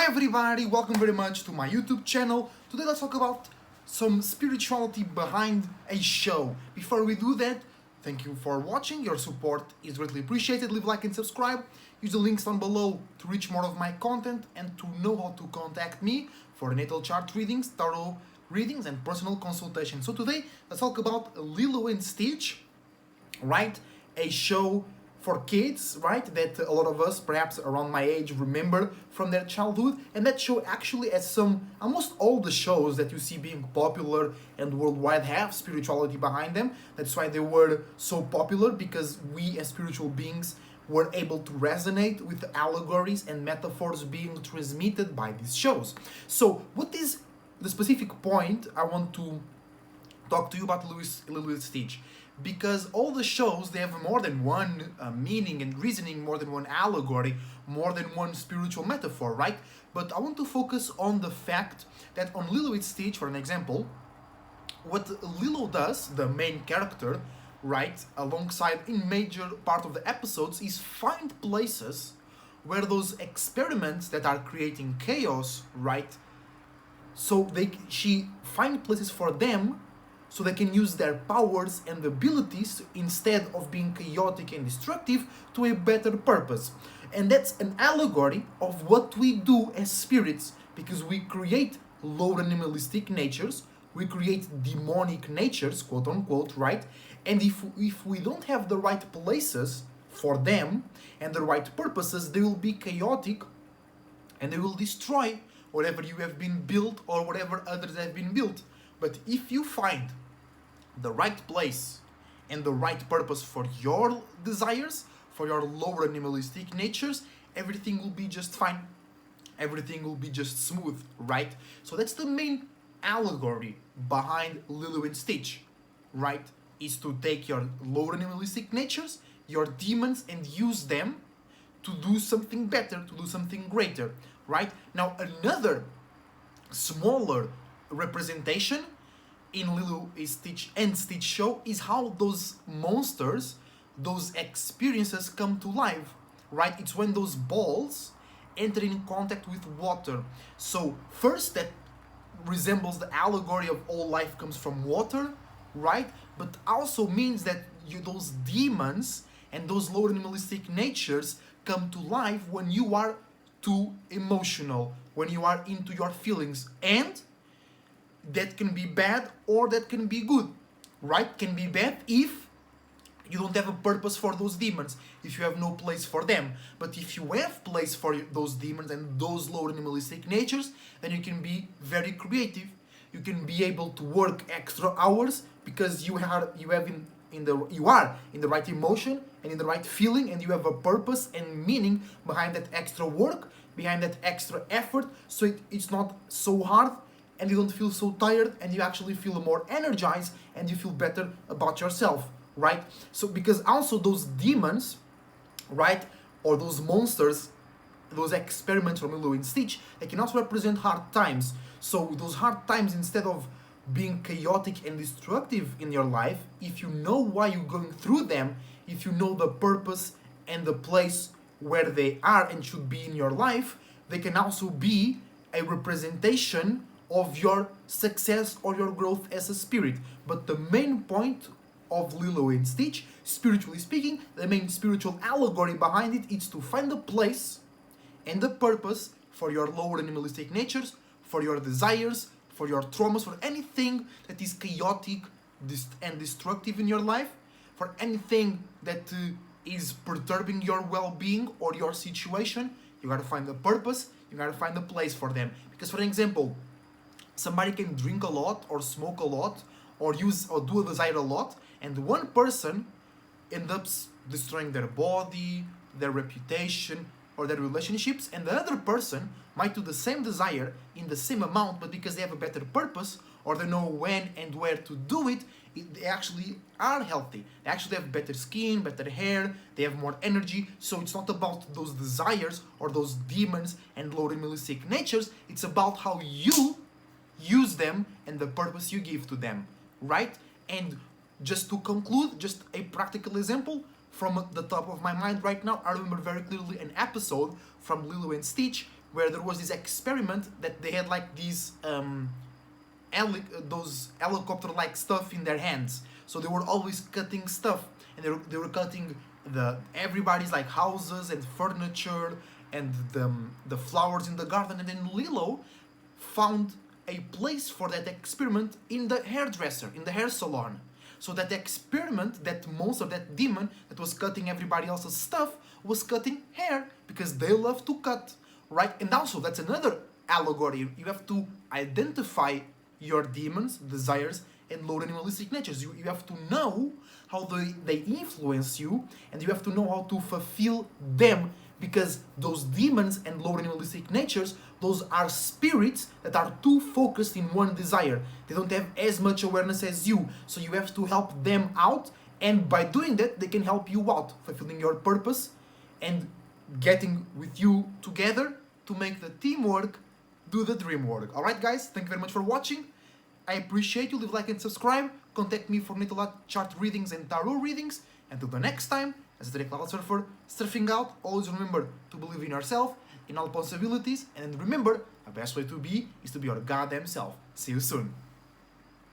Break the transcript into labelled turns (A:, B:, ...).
A: everybody, welcome very much to my YouTube channel. Today let's talk about some spirituality behind a show. Before we do that, thank you for watching, your support is greatly appreciated. Leave a like and subscribe, use the links down below to reach more of my content and to know how to contact me for natal chart readings, tarot readings and personal consultations. So today let's talk about Lilo and Stitch, right? A show for kids, right, that a lot of us, perhaps around my age, remember from their childhood. And that show actually, as almost all the shows that you see being popular and worldwide, have spirituality behind them. That's why they were so popular, because we as spiritual beings were able to resonate with the allegories and metaphors being transmitted by these shows. So what is the specific point I want to talk to you about Lilo and Stitch? Because all the shows, they have more than one meaning and reasoning, more than one allegory, more than one spiritual metaphor, right? But I want to focus on the fact that on Lilo and Stitch, for an example, what Lilo does, the main character, right, alongside in major part of the episodes, is find places where those experiments that are creating chaos, right, so she find places for them so they can use their powers and abilities, instead of being chaotic and destructive, to a better purpose. And that's an allegory of what we do as spirits, because we create low animalistic natures, we create demonic natures, quote unquote, right? And if we don't have the right places for them and the right purposes, they will be chaotic and they will destroy whatever you have been built or whatever others have been built. But if you find the right place and the right purpose for your desires, for your lower animalistic natures, everything will be just fine. Everything will be just smooth, right? So that's the main allegory behind Lilo and Stitch, right? Is to take your lower animalistic natures, your demons, and use them to do something better, to do something greater, right? Now, another smaller representation in Lilo and Stitch show is how those monsters, those experiences come to life, right? It's when those balls enter in contact with water. So first, that resembles the allegory of all life comes from water, right? But also means that those demons and those lower animalistic natures come to life when you are too emotional, when you are into your feelings. And that can be bad or that can be good, right? Can be bad if you don't have a purpose for those demons, if you have no place for them. But if you have place for those demons and those lower animalistic natures, then you can be very creative. You can be able to work extra hours because you are in the right emotion and in the right feeling, and you have a purpose and meaning behind that extra work, behind that extra effort. So it's not so hard, and you don't feel so tired, and you actually feel more energized and you feel better about yourself, right? So because also those demons, right, or those monsters, those experiments from Lilo and Stitch, they can also represent hard times. So those hard times, instead of being chaotic and destructive in your life, if you know why you're going through them, if you know the purpose and the place where they are and should be in your life, they can also be a representation of your success or your growth as a spirit. But the main point of Lilo and Stitch, spiritually speaking, the main spiritual allegory behind it is to find a place and the purpose for your lower animalistic natures, for your desires, for your traumas, for anything that is chaotic and destructive in your life, for anything that is perturbing your well-being or your situation. You gotta find a purpose, you gotta find a place for them. Because, for example, somebody can drink a lot or smoke a lot or do a desire a lot, and one person ends up destroying their body, their reputation, or their relationships, and the other person might do the same desire in the same amount, but because they have a better purpose or they know when and where to do it, they actually are healthy. They actually have better skin, better hair, they have more energy. So it's not about those desires or those demons and low animalistic natures, it's about how you use them and the purpose you give to them, right? And just to conclude, just a practical example from the top of my mind right now, I remember very clearly an episode from Lilo and Stitch where there was this experiment that they had like these those helicopter-like stuff in their hands. So they were always cutting stuff, and they were cutting everybody's like houses and furniture and the flowers in the garden. And then Lilo found a place for that experiment in the hairdresser, in the hair salon. So that experiment, that monster, that demon that was cutting everybody else's stuff, was cutting hair because they love to cut, right? And also, that's another allegory. You have to identify your demons, desires, and low animalistic natures. You have to know how they influence you, and you have to know how to fulfill them, because those demons and low animalistic natures, those are spirits that are too focused in one desire. They don't have as much awareness as you, so you have to help them out, and by doing that, they can help you out, fulfilling your purpose and getting with you together to make the teamwork do the dream work. Alright guys, thank you very much for watching. I appreciate you. Leave a like and subscribe. Contact me for natal chart readings and tarot readings. Until the next time, as a direct level surfer, surfing out, always remember to believe in yourself, in all possibilities, and remember, the best way to be is to be your goddamn self. See you soon.